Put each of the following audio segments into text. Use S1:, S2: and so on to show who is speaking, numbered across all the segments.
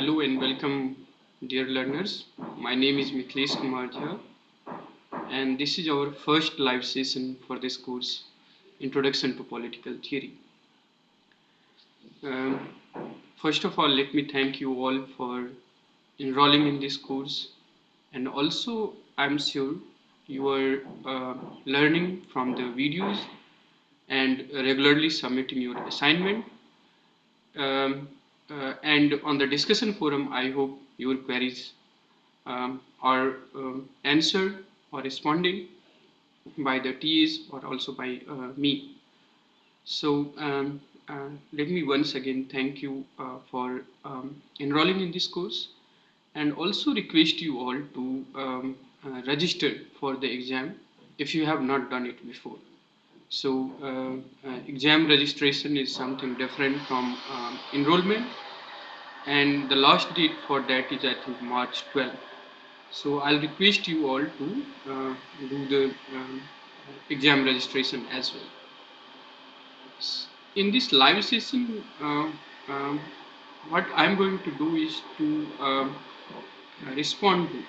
S1: Hello and welcome, dear learners. My name is Mithilesh Kumar, and this is our first live session for this course, Introduction to Political Theory. Um, First of all, let me thank you all for enrolling in this course, and also I'm sure you are learning from the videos and regularly submitting your assignment. And on the discussion forum, I hope your queries are answered or responding by the TAs or also by me. So let me once again thank you for enrolling in this course, and also request you all to register for the exam if you have not done it before. So exam registration is something different from enrollment, and the last date for that is I think March 12th. So I'll request you all to do the exam registration as well. In this live session, what I'm going to do is to respond to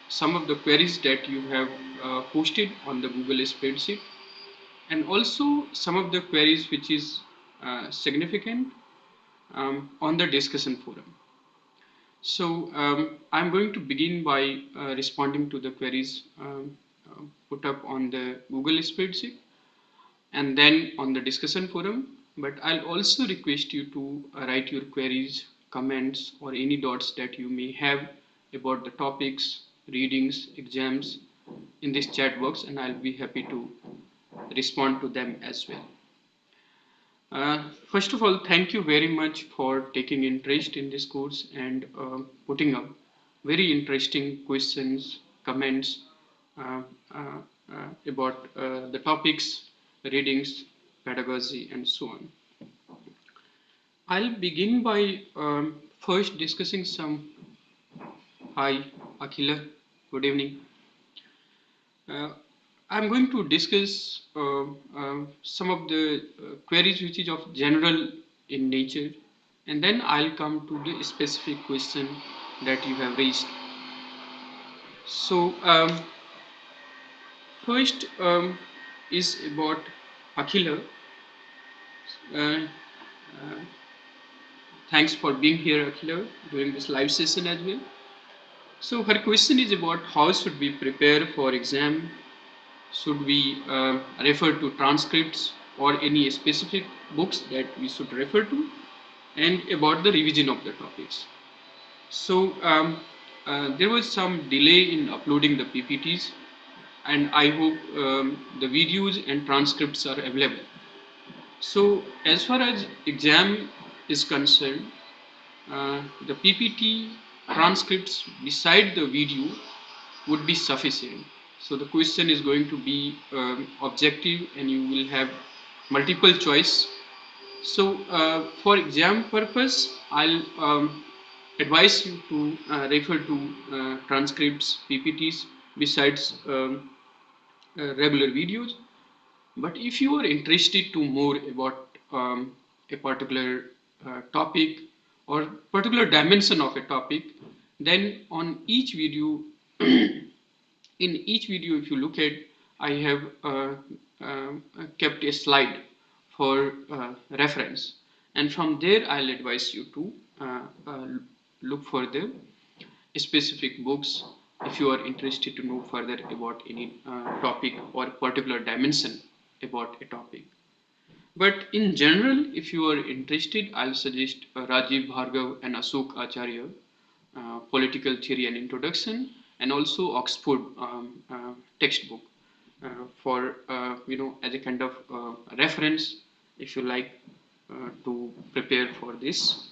S1: some of the queries that you have posted on the Google spreadsheet, and also some of the queries which is significant on the discussion forum. So I'm going to begin by responding to the queries put up on the Google spreadsheet and then on the discussion forum. But I'll also request you to write your queries, comments, or any doubts that you may have about the topics, readings, exams in this chat box, and I'll be happy to respond to them as well. First of all, thank you very much for taking interest in this course and putting up very interesting questions, comments about the topics, readings, pedagogy, and so on. I'll begin by first discussing some. Hi, Akhila. Good evening. I'm going to discuss some of the queries which is of general in nature, and then I'll come to the specific question that you have raised. So first is about Akhila. Thanks for being here, Akhila, during this live session as well. So her question is about how should we prepare for exam. Should we refer to transcripts or any specific books that we should refer to, and about the revision of the topics. So there was some delay in uploading the PPTs, and I hope the videos and transcripts are available. So as far as exam is concerned, the PPT transcripts beside the video would be sufficient. So the question is going to be objective, and you will have multiple choice. So for exam purpose, I'll advise you to refer to transcripts, PPTs besides regular videos. But if you are interested to more about a particular topic or particular dimension of a topic, then on each video in each video, if you look at, I have kept a slide for reference, and from there I'll advise you to look for the specific books if you are interested to know further about any topic or particular dimension about a topic. But in general, if you are interested, I'll suggest Rajiv Bhargav and Ashok Acharya, Political Theory and Introduction, and also Oxford textbook for as a kind of reference, if you like, to prepare for this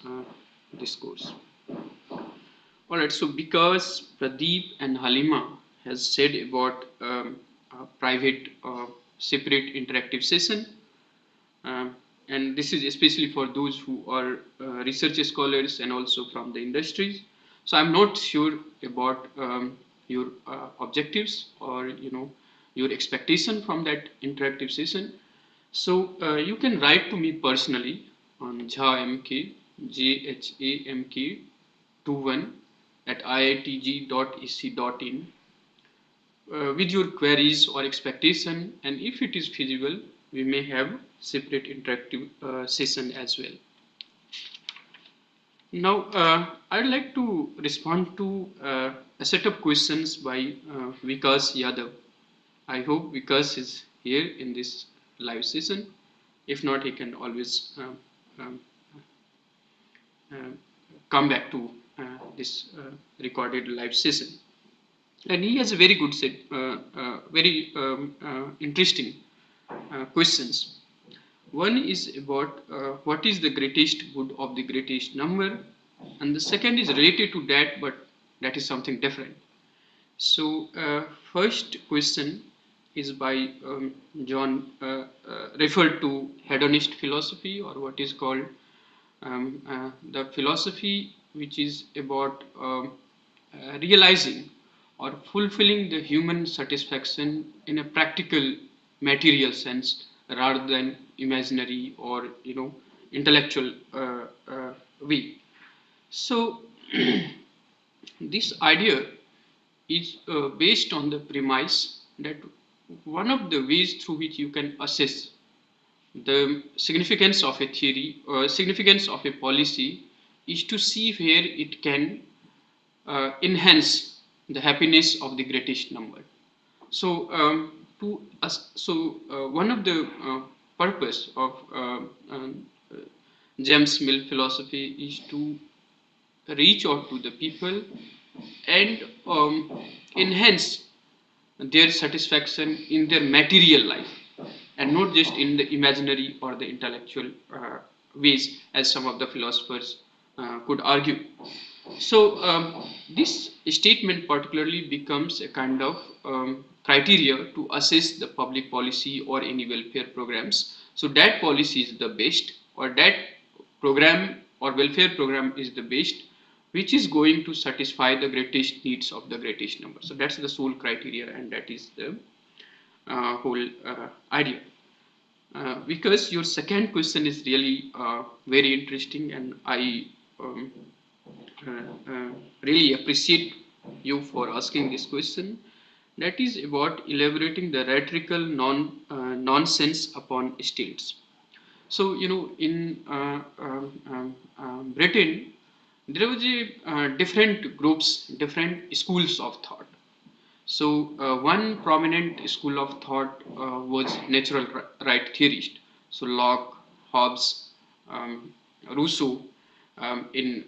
S1: course. All right. So because Pradeep and Halima has said about a private separate interactive session, and this is especially for those who are research scholars and also from the industries. So I'm not sure about your objectives or your expectation from that interactive session. So you can write to me personally on JHAMK 2021@iitg.ec.in with your queries or expectation, and if it is feasible, we may have separate interactive session as well. Now, I'd like to respond to a set of questions by Vikas Yadav. I hope Vikas is here in this live session. If not, he can always um, uh, come back to this recorded live session. And he has a very good set, very interesting questions. One is about what is the greatest good of the greatest number, and the second is related to that, but that is something different. So, first question is by John, referred to hedonist philosophy, or what is called the philosophy which is about realizing or fulfilling the human satisfaction in a practical material sense rather than imaginary or intellectual way. So this idea is based on the premise that one of the ways through which you can assess the significance of a theory or significance of a policy is to see where it can enhance the happiness of the greatest number. So, one of the purpose of James Mill philosophy is to reach out to the people and enhance their satisfaction in their material life, and not just in the imaginary or the intellectual ways, as some of the philosophers could argue. So this statement particularly becomes a kind of criteria to assess the public policy or any welfare programs. So that policy is the best, or that program or welfare program is the best, which is going to satisfy the greatest needs of the greatest number. So that's the sole criteria, and that is the whole idea. Because your second question is really very interesting, and I really appreciate you for asking this question. That is about elaborating the rhetorical nonsense upon states. So, in Britain, there was a different groups, different schools of thought. So, one prominent school of thought was natural right theorist. So, Locke, Hobbes, Rousseau, in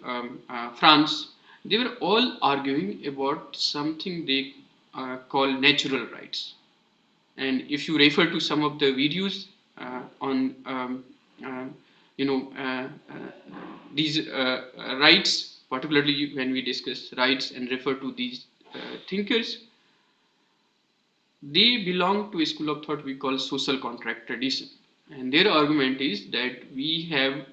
S1: France, they were all arguing about something they call natural rights. And if you refer to some of the videos on these rights, particularly when we discuss rights and refer to these thinkers, they belong to a school of thought we call social contract tradition. And their argument is that we have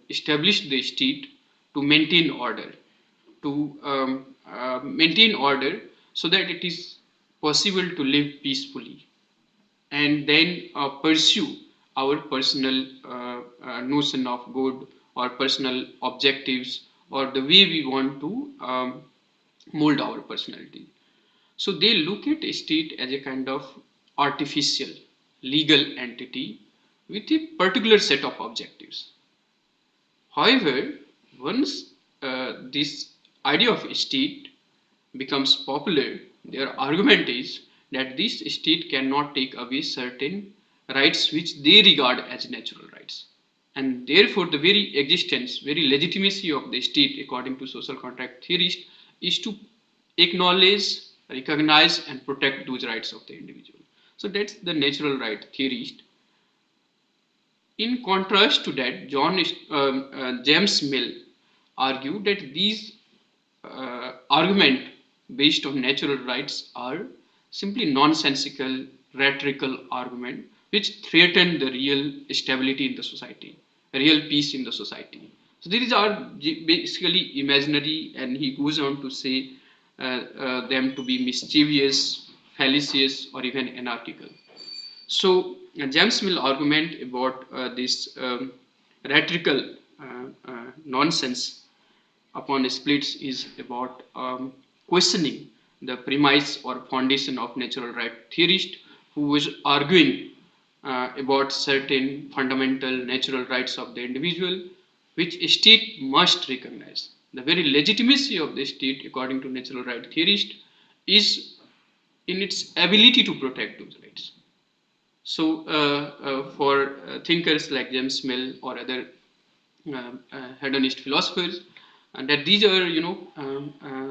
S1: established the state to maintain order, so that it is possible to live peacefully, and then pursue our personal notion of good, or personal objectives, or the way we want to mold our personality. So they look at a state as a kind of artificial legal entity with a particular set of objectives. However, once this idea of a state becomes popular, their argument is that this state cannot take away certain rights which they regard as natural rights. And therefore, the very existence, very legitimacy of the state, according to social contract theorists, is to acknowledge, recognize, and protect those rights of the individual. So that's the natural right theorist. In contrast to that, James Mill argued that these arguments based on natural rights are simply nonsensical, rhetorical argument which threaten the real stability in the society, real peace in the society. So these are basically imaginary, and he goes on to say them to be mischievous, fallacious, or even anarchical. So James Mill argument about this rhetorical nonsense upon splits is about questioning the premise or foundation of natural right theorist who was arguing about certain fundamental natural rights of the individual, which a state must recognize. The very legitimacy of the state, according to natural right theorist, is in its ability to protect those rights. So, for thinkers like James Mill or other hedonist philosophers, and that these are,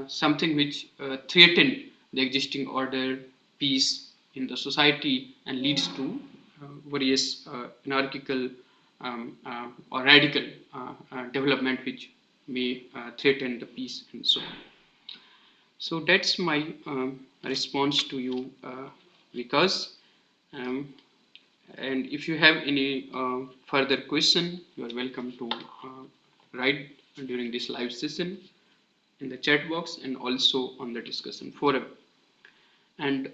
S1: something which threaten the existing order, peace in the society, and leads to various anarchical or radical development which may threaten the peace and so on. So that's my response to you, Vikas. Um, and if you have any further question, you are welcome to write during this live session in the chat box and also on the discussion forum. And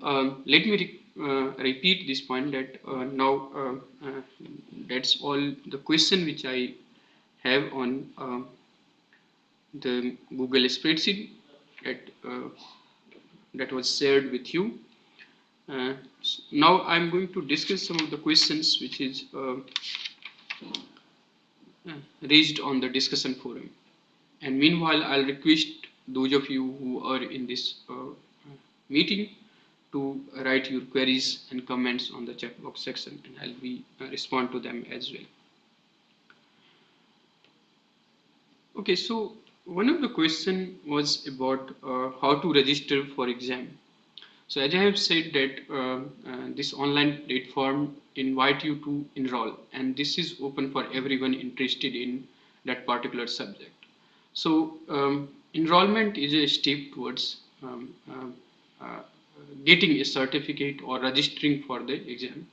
S1: let me repeat this point that now that's all the question which I have on the Google spreadsheet that, that was shared with you. Now I'm going to discuss some of the questions which is raised on the discussion forum. And meanwhile, I'll request those of you who are in this meeting to write your queries and comments on the chat box section, and I'll be respond to them as well. Okay, so one of the question was about how to register for exam. So as I have said that this online platform invite you to enroll, and this is open for everyone interested in that particular subject. So enrollment is a step towards getting a certificate or registering for the exam.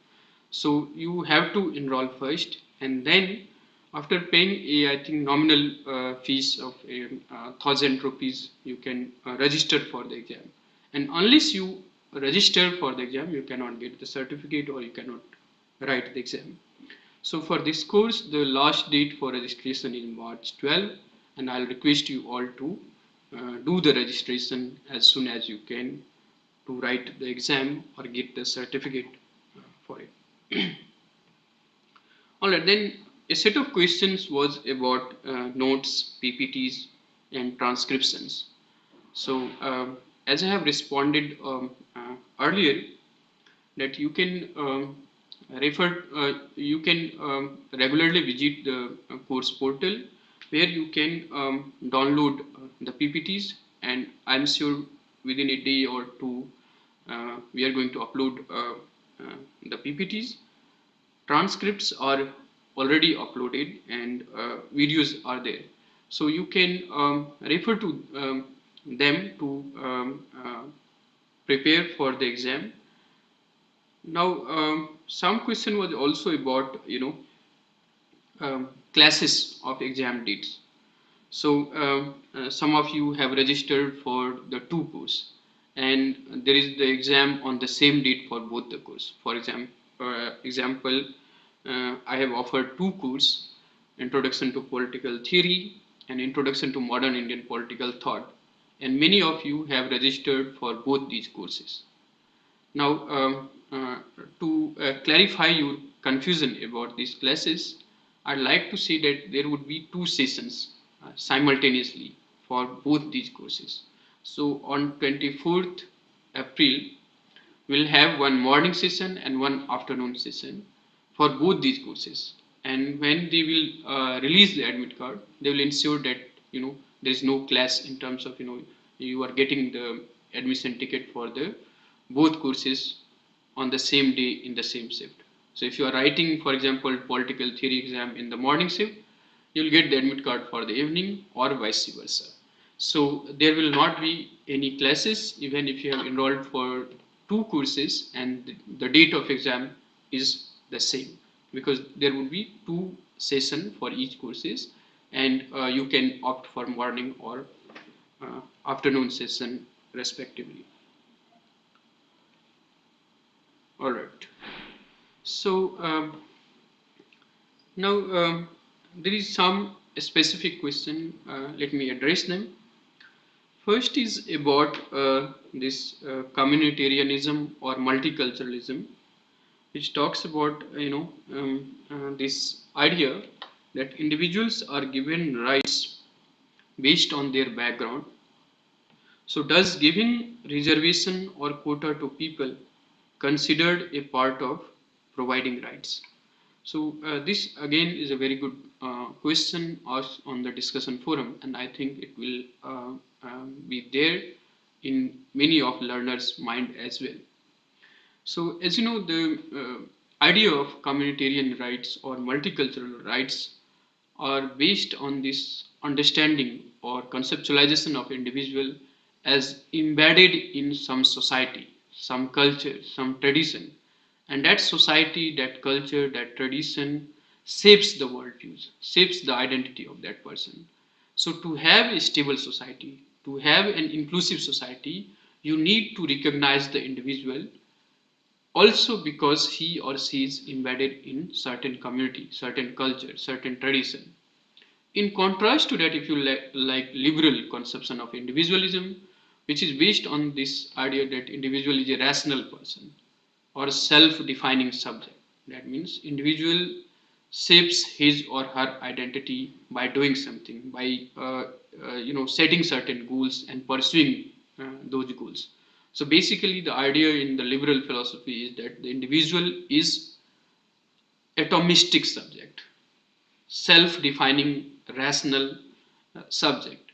S1: So you have to enroll first, and then after paying a, I think, nominal fees of 1,000 rupees, you can register for the exam. And unless you register for the exam, you cannot get the certificate or you cannot write the exam. So for this course, the last date for registration is March 12, and I'll request you all to do the registration as soon as you can to write the exam or get the certificate for it. Alright, then a set of questions was about notes, PPTs, and transcriptions. So as I have responded earlier, that you can you can regularly visit the course portal where you can download the PPTs, and I'm sure within a day or two we are going to upload the PPTs. Transcripts are already uploaded and videos are there, so you can refer to them to prepare for the exam. Now some question was also about classes of exam dates. So some of you have registered for the two course, and there is the exam on the same date for both the course. For example, I have offered two courses, Introduction to Political Theory and Introduction to Modern Indian Political Thought, and many of you have registered for both these courses. Now to clarify your confusion about these classes, I'd like to say that there would be two sessions simultaneously for both these courses. So on 24th April, we'll have one morning session and one afternoon session for both these courses. And when they will release the admit card, they will ensure that there is no clash in terms of you are getting the admission ticket for the both courses on the same day in the same shift. So if you are writing, for example, political theory exam in the morning shift, you will get the admit card for the evening or vice versa. So there will not be any classes even if you have enrolled for two courses and the date of exam is the same, because there will be two sessions for each courses, and you can opt for morning or afternoon session respectively. All right. So now there is some specific question, let me address them. First is about this communitarianism or multiculturalism, which talks about this idea that individuals are given rights based on their background. So does giving reservation or quota to people considered a part of providing rights? So this again is a very good question asked on the discussion forum, and I think it will be there in many of learners' mind as well. So as you know, the idea of communitarian rights or multicultural rights are based on this understanding or conceptualization of individual as embedded in some society, some culture, some tradition, and that society, that culture, that tradition shapes the worldviews, shapes the identity of that person. So to have a stable society, to have an inclusive society, you need to recognize the individual also because he or she is embedded in certain community, certain culture, certain tradition. In contrast to that, if you like liberal conception of individualism, which is based on this idea that individual is a rational person or self-defining subject. That means individual shapes his or her identity by doing something, by setting certain goals and pursuing those goals. So basically, the idea in the liberal philosophy is that the individual is atomistic subject, self-defining rational subject,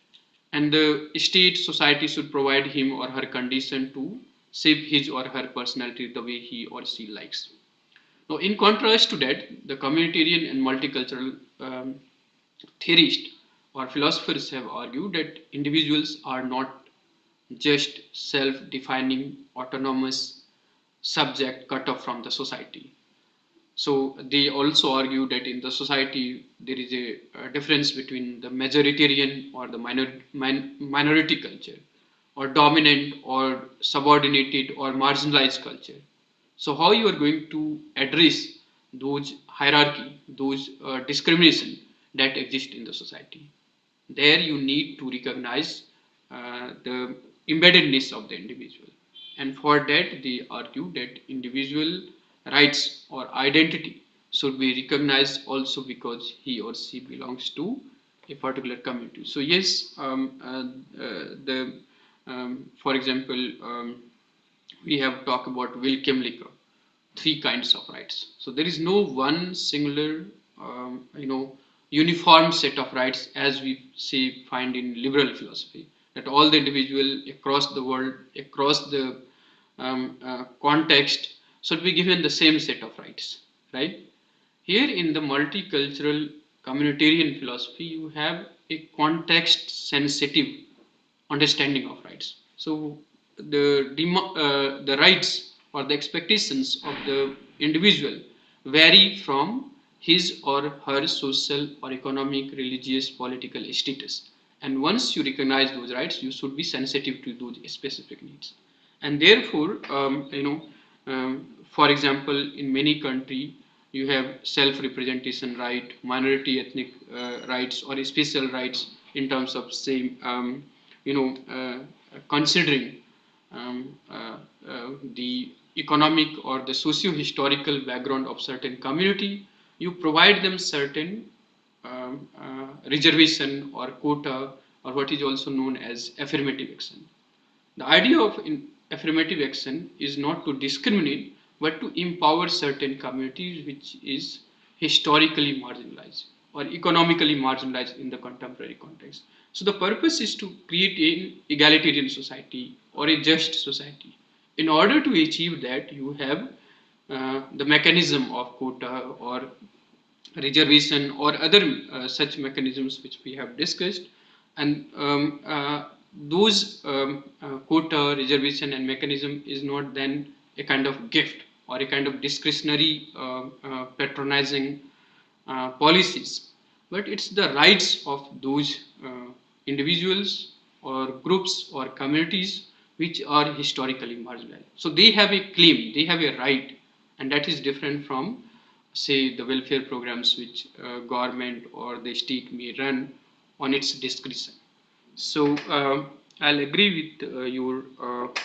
S1: and the state society should provide him or her condition to shape his or her personality the way he or she likes. Now, in contrast to that, the communitarian and multicultural theorists or philosophers have argued that individuals are not just self-defining autonomous subject cut off from the society. So they also argue that in the society there is a difference between the majoritarian or the minority culture, or dominant or subordinated or marginalized culture. So how you are going to address those hierarchy, those discrimination that exist in the society? There you need to recognize the embeddedness of the individual, and for that they argue that individual rights or identity should be recognized also because he or she belongs to a particular community. So yes, the for example, we have talked about Wilhelm Licker, three kinds of rights. So there is no one singular, uniform set of rights as we say find in liberal philosophy, that all the individual across the world, across the context, should be given the same set of rights, right? Here in the multicultural communitarian philosophy, you have a context sensitive understanding of rights. So the rights or the expectations of the individual vary from his or her social or economic, religious, political status. And once you recognize those rights, you should be sensitive to those specific needs. And therefore, for example, in many countries, you have self-representation right, minority ethnic rights, or special rights in terms of say, considering the economic or the socio-historical background of certain community. You provide them certain reservation or quota, or what is also known as affirmative action. The idea of affirmative action is not to discriminate, but to empower certain communities which is historically marginalized or economically marginalized in the contemporary context. So the purpose is to create an egalitarian society or a just society. In order to achieve that, you have the mechanism of quota or reservation or other such mechanisms which we have discussed, and those quota, reservation and mechanism is not then a kind of gift or a kind of discretionary patronizing policies, but it's the rights of those individuals or groups or communities which are historically marginalized. So they have a claim, they have a right, and that is different from say the welfare programs which government or the state may run on its discretion. So I'll agree with your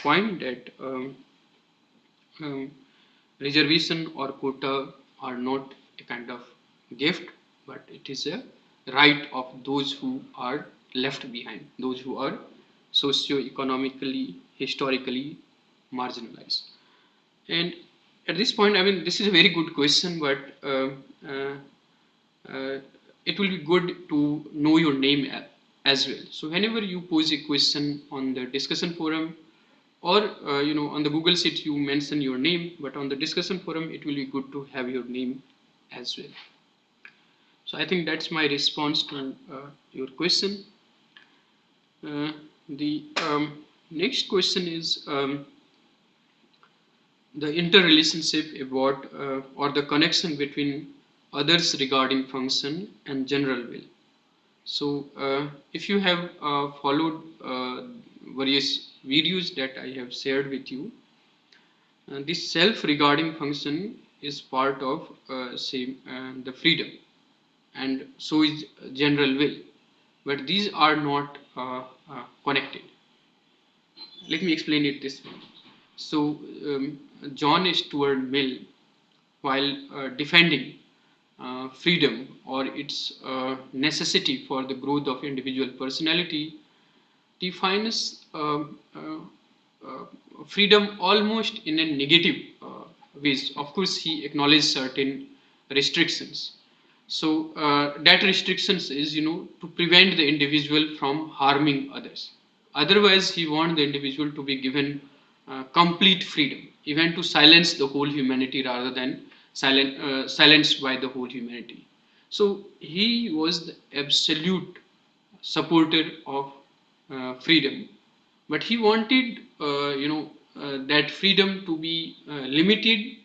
S1: point that um, reservation or quota are not a kind of gift, but it is a right of those who are left behind, those who are socio-economically, historically marginalized. And at this point, I mean, this is a very good question, but uh, it will be good to know your name as well. So whenever you pose a question on the discussion forum, or on the Google Sheet you mention your name, but on the discussion forum it will be good to have your name as well. So I think that's my response to your question. The next question is the interrelationship about or the connection between others regarding function and general will. So if you have followed various videos that I have shared with you, this self-regarding function is part of say the freedom, and so is general will, but these are not connected. Let me explain it this way. So John Stuart Mill, while defending freedom or its necessity for the growth of individual personality, defines freedom almost in a negative ways. Of course, he acknowledged certain restrictions. So that restrictions is, to prevent the individual from harming others. Otherwise, he wants the individual to be given complete freedom, even to silence the whole humanity rather than silenced by the whole humanity. So he was the absolute supporter of freedom, but he wanted that freedom to be limited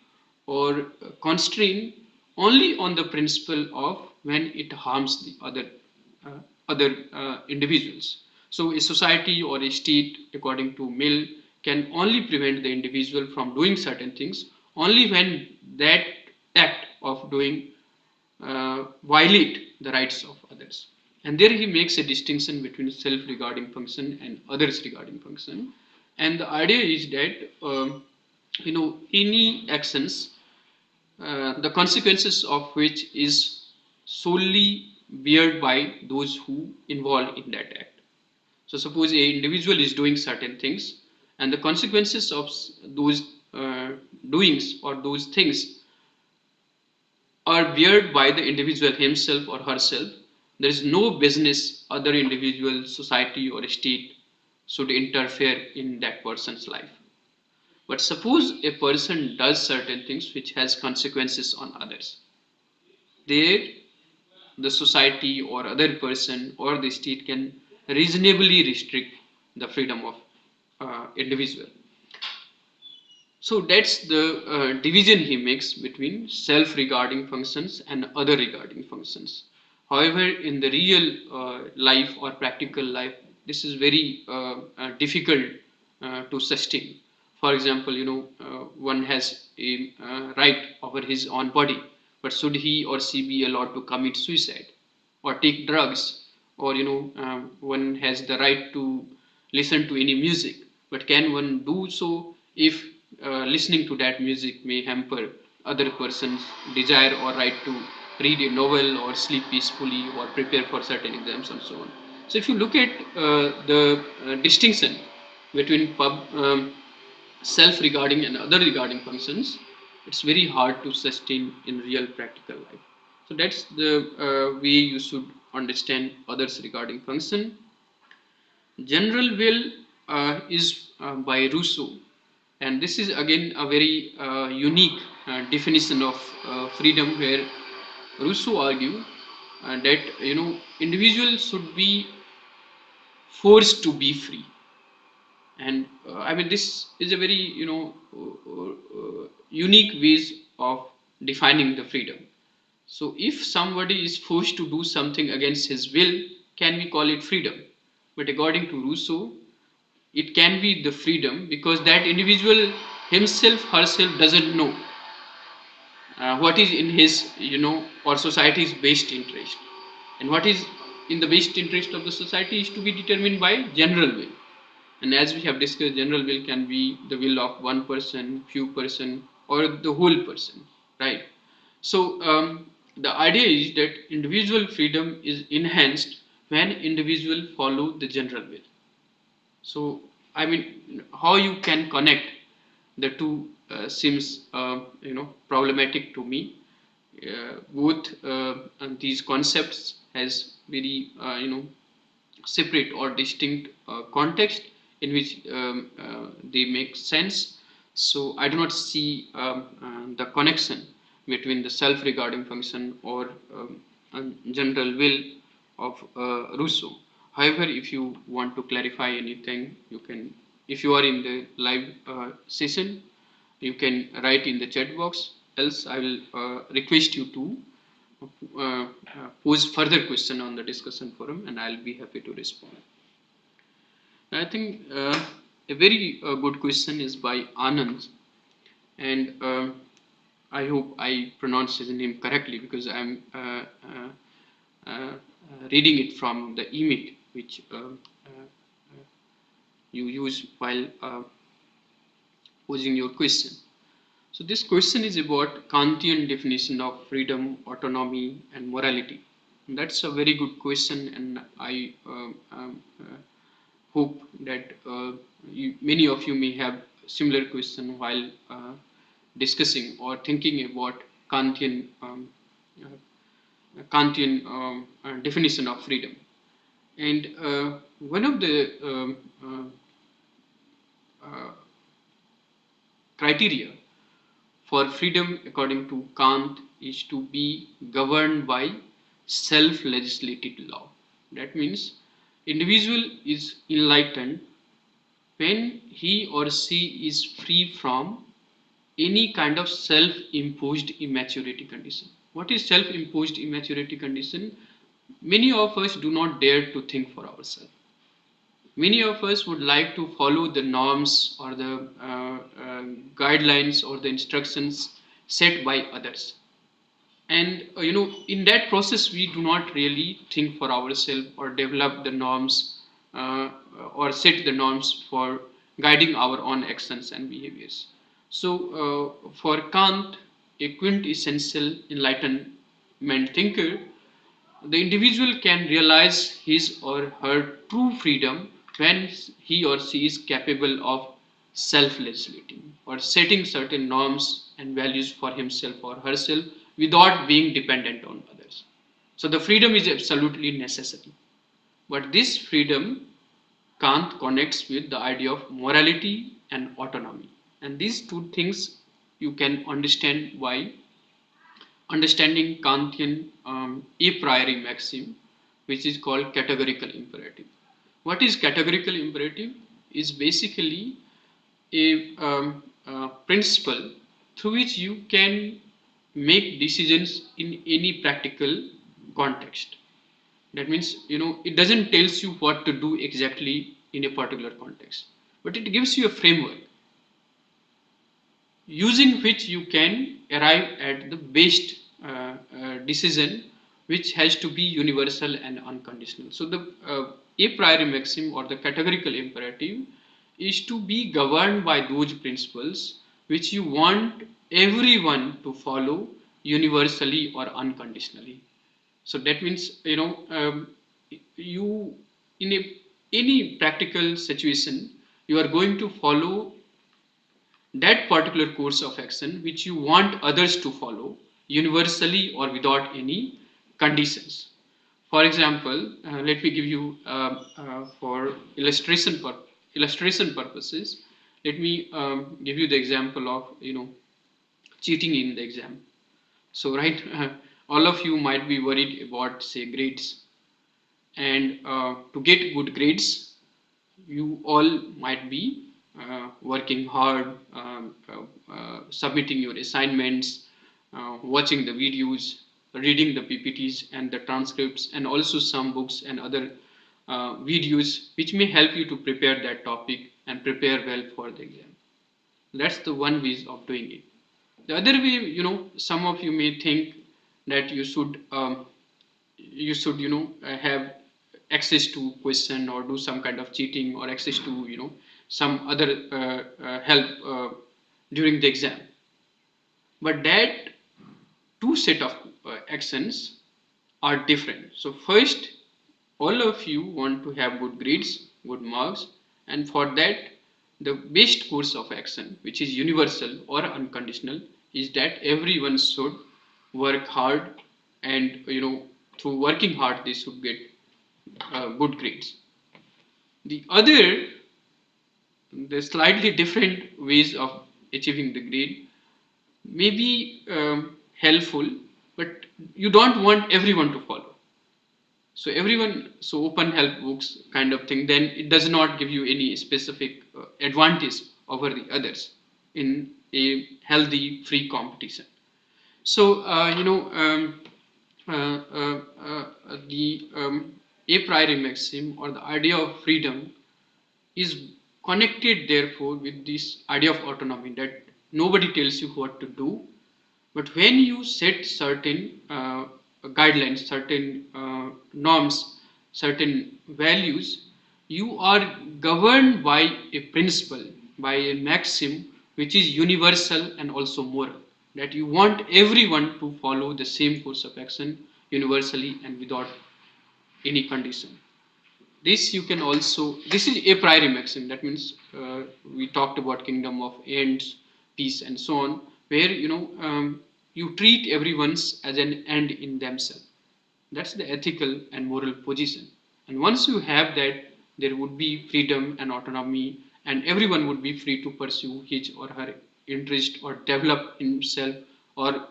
S1: or constrained only on the principle of when it harms the other individuals. So a society or a state, according to Mill, can only prevent the individual from doing certain things only when that act of doing violate the rights of others. And there he makes a distinction between self-regarding function and others regarding function. And the idea is that any actions, the consequences of which is solely beared by those who involved in that act. So suppose a individual is doing certain things, and the consequences of those doings or those things are beared by the individual himself or herself. There is no business other individual, society, or state should interfere in that person's life. But suppose a person does certain things which has consequences on others. There, the society or other person or the state can reasonably restrict the freedom of individual. So that's the division he makes between self-regarding functions and other regarding functions. However, in the real life or practical life, this is very difficult to sustain. For example, one has a right over his own body, but should he or she be allowed to commit suicide or take drugs? Or one has the right to listen to any music, but can one do so if listening to that music may hamper other person's desire or right to read a novel or sleep peacefully or prepare for certain exams and so on. So if you look at the distinction between self-regarding and other regarding functions, it's very hard to sustain in real practical life. So that's the way you should understand others regarding function. General will is by Rousseau, and this is again a very unique definition of freedom, where Rousseau argued that individuals should be forced to be free. And I mean, this is a very unique ways of defining the freedom. So if somebody is forced to do something against his will, can we call it freedom? But according to Rousseau, it can be the freedom because that individual himself, herself doesn't know what is in his, or society's best interest, and what is in the best interest of the society is to be determined by general will. And as we have discussed, general will can be the will of one person, few person, or the whole person, right? So the idea is that individual freedom is enhanced when individual follow the general will. So I mean, how you can connect the two seems problematic to me. Both these concepts has very separate or distinct context in which they make sense. So I do not see the connection between the self-regarding function or general will of Rousseau. However, if you want to clarify anything, you can. If you are in the live session, you can write in the chat box. Else, I will request you to pose further question on the discussion forum, and I'll be happy to respond. I think a very good question is by Anand, and I hope I pronounced his name correctly because I'm reading it from the email which you use while posing your question. So this question is about Kantian definition of freedom, autonomy, and morality. And that's a very good question, and I hope that many of you may have similar question while discussing or thinking about Kantian definition of freedom. And one of the criteria for freedom, according to Kant, is to be governed by self-legislated law. That means individual is enlightened when he or she is free from any kind of self-imposed immaturity condition. What is self-imposed immaturity condition? Many of us do not dare to think for ourselves. Many of us would like to follow the norms or the guidelines or the instructions set by others. And in that process, we do not really think for ourselves or develop the norms or set the norms for guiding our own actions and behaviors. So, for Kant, a quintessential enlightenment thinker, the individual can realize his or her true freedom when he or she is capable of self-legislating or setting certain norms and values for himself or herself without being dependent on others. So the freedom is absolutely necessary. But this freedom, Kant connects with the idea of morality and autonomy. And these two things you can understand why understanding Kantian a priori maxim, which is called categorical imperative. What is categorical imperative? Is basically a principle through which you can make decisions in any practical context. That means, it doesn't tells you what to do exactly in a particular context, but it gives you a framework using which you can arrive at the best decision, which has to be universal and unconditional. So the a priori maxim or the categorical imperative is to be governed by those principles which you want everyone to follow universally or unconditionally. So that means, you in any practical situation, you are going to follow that particular course of action which you want others to follow universally or without any conditions. For example, let me give you for illustration purposes. Let me give you the example of cheating in the exam. So right, all of you might be worried about say grades, and to get good grades, you all might be working hard, submitting your assignments, watching the videos, reading the PPTs and the transcripts, and also some books and other videos which may help you to prepare that topic and prepare well for the exam. That's the one way of doing it. The other way, some of you may think that you should have access to question or do some kind of cheating or access to some other help during the exam. But that two set of actions are different. So first, all of you want to have good grades, good marks, and for that, the best course of action, which is universal or unconditional, is that everyone should work hard, and through working hard they should get good grades. The other, the slightly different ways of achieving the grade may be helpful, but you don't want everyone to follow. So everyone, so open help books kind of thing, then it does not give you any specific advantage over the others in a healthy, free competition. So the a priori maxim, or the idea of freedom, is connected therefore with this idea of autonomy, that nobody tells you what to do, but when you set certain guidelines, certain norms, certain values, you are governed by a principle, by a maxim which is universal and also moral, that you want everyone to follow the same course of action universally and without any condition. This you can also, this is a priori maxim, that means we talked about kingdom of ends, peace and so on, where you treat everyone's as an end in themselves. That's the ethical and moral position, and once you have that, there would be freedom and autonomy, and everyone would be free to pursue his or her interest or develop himself or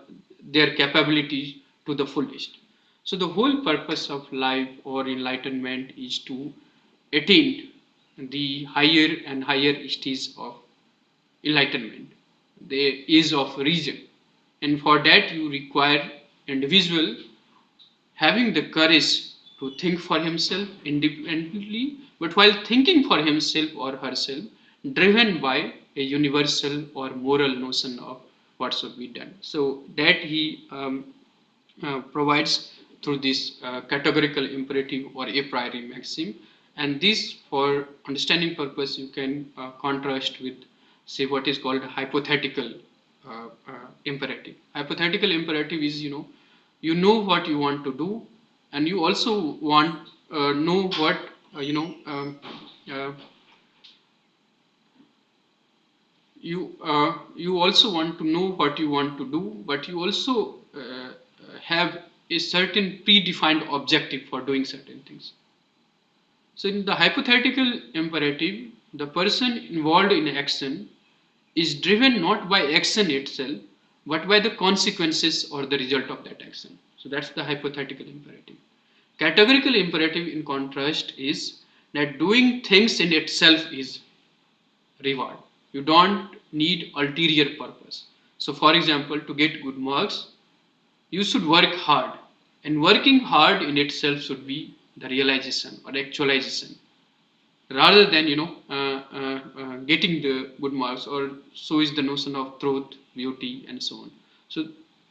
S1: their capabilities to the fullest. So the whole purpose of life or enlightenment is to attain the higher and higher stage of enlightenment, the age of reason. And for that you require individual having the courage to think for himself independently, but while thinking for himself or herself, driven by a universal or moral notion of what should be done. So that he provides through this categorical imperative or a priori maxim. And this, for understanding purpose, you can contrast with, say, what is called hypothetical imperative. Hypothetical imperative is, you know what you want to do, and you also want know what uh, you also want to know what you want to do, but you also have a certain predefined objective for doing certain things. So in the hypothetical imperative, the person involved in action is driven not by action itself, but by the consequences or the result of that action. So that's the hypothetical imperative. Categorical imperative, in contrast, is that doing things in itself is reward. You don't need ulterior purpose. So for example, to get good marks, you should work hard, and working hard in itself should be the realization or actualization, rather than getting the good marks. Or so is the notion of truth, beauty and so on. So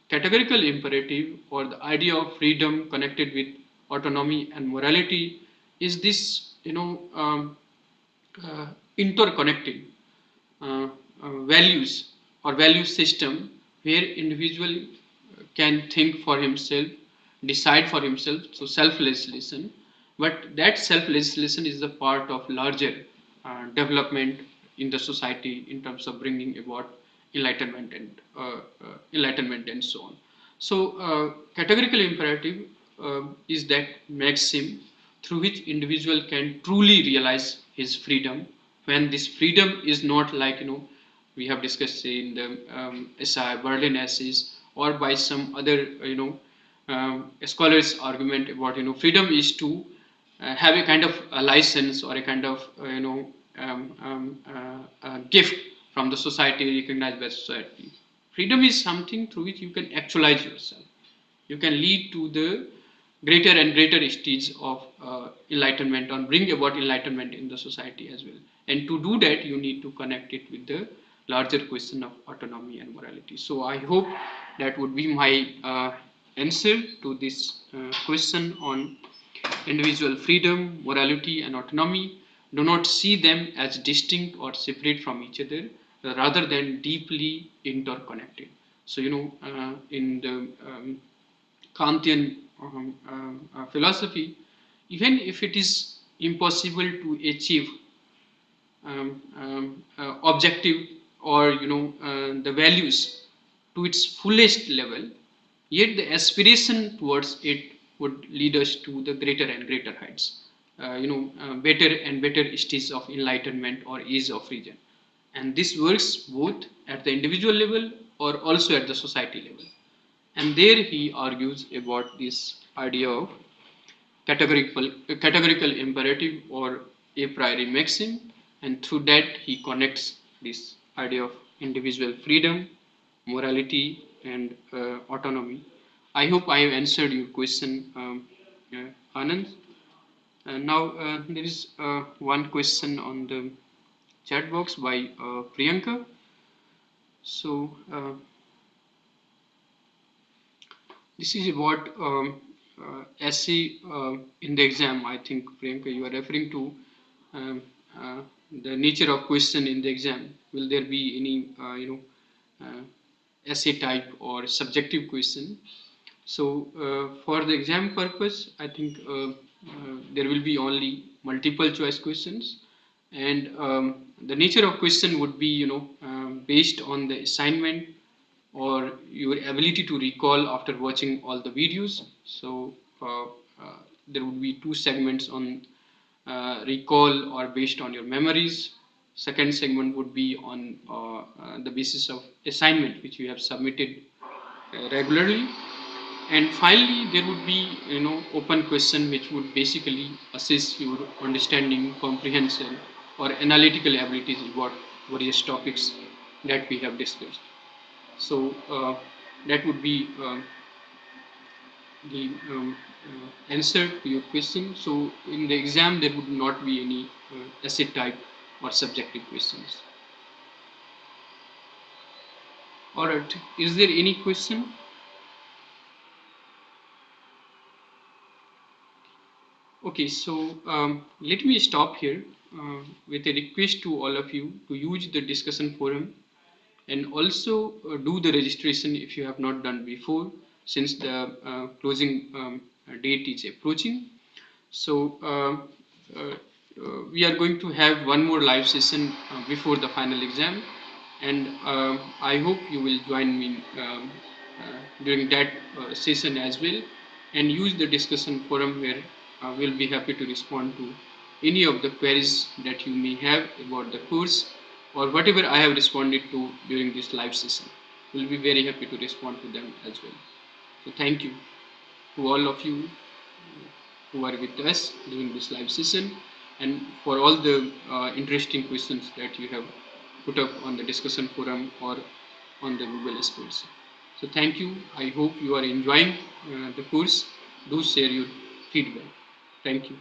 S1: categorical imperative, or the idea of freedom connected with autonomy and morality, is this interconnected values or value system, where individual can think for himself, decide for himself, so self-legislation. But that self-legislation is a part of larger development in the society in terms of bringing about enlightenment and so on. So categorical imperative is that maxim through which individual can truly realize his freedom, when this freedom is not like we have discussed, say, in the SI Berlin essays, or by some other scholars argument about freedom is to have a kind of a license or a kind of gift from the society, recognized by society. Freedom is something through which you can actualize yourself. You can lead to the greater and greater stage of enlightenment, or bring about enlightenment in the society as well. And to do that, you need to connect it with the larger question of autonomy and morality. So I hope that would be my answer to this question on individual freedom, morality, and autonomy. Do not see them as distinct or separate from each other, rather than deeply interconnected. So, in the Kantian philosophy, even if it is impossible to achieve objective or the values to its fullest level, yet the aspiration towards it would lead us to the greater and greater heights, better and better stages of enlightenment or age of reason. And this works both at the individual level or also at the society level. And there he argues about this idea of categorical imperative or a priori maxim, and through that he connects this idea of individual freedom, morality, and autonomy. I hope I have answered your question, Anand. Now there is one question on the chat box by Priyanka. So this is about essay in the exam. I think, Priyanka, you are referring to um, the nature of question in the exam. Will there be any essay type or subjective question? So for the exam purpose, I think there will be only multiple choice questions, and the nature of question would be based on the assignment or your ability to recall after watching all the videos. So there would be two segments on recall or based on your memories. Second segment would be on the basis of assignment which you have submitted regularly. And finally, there would be open question which would basically assess your understanding, comprehension, or analytical abilities about various topics that we have discussed. So that would be the answer to your question. So in the exam, there would not be any essay type or subjective questions. All right. Is there any question? Okay, so let me stop here with a request to all of you to use the discussion forum and also do the registration if you have not done before, since the closing date is approaching. So we are going to have one more live session before the final exam, and I hope you will join me during that session as well, and use the discussion forum where we'll be happy to respond to any of the queries that you may have about the course or whatever I have responded to during this live session. We'll be very happy to respond to them as well. So thank you to all of you who are with us during this live session, and for all the interesting questions that you have put up on the discussion forum or on the Google Scholes. So thank you. I hope you are enjoying the course. Do share your feedback. Thank you.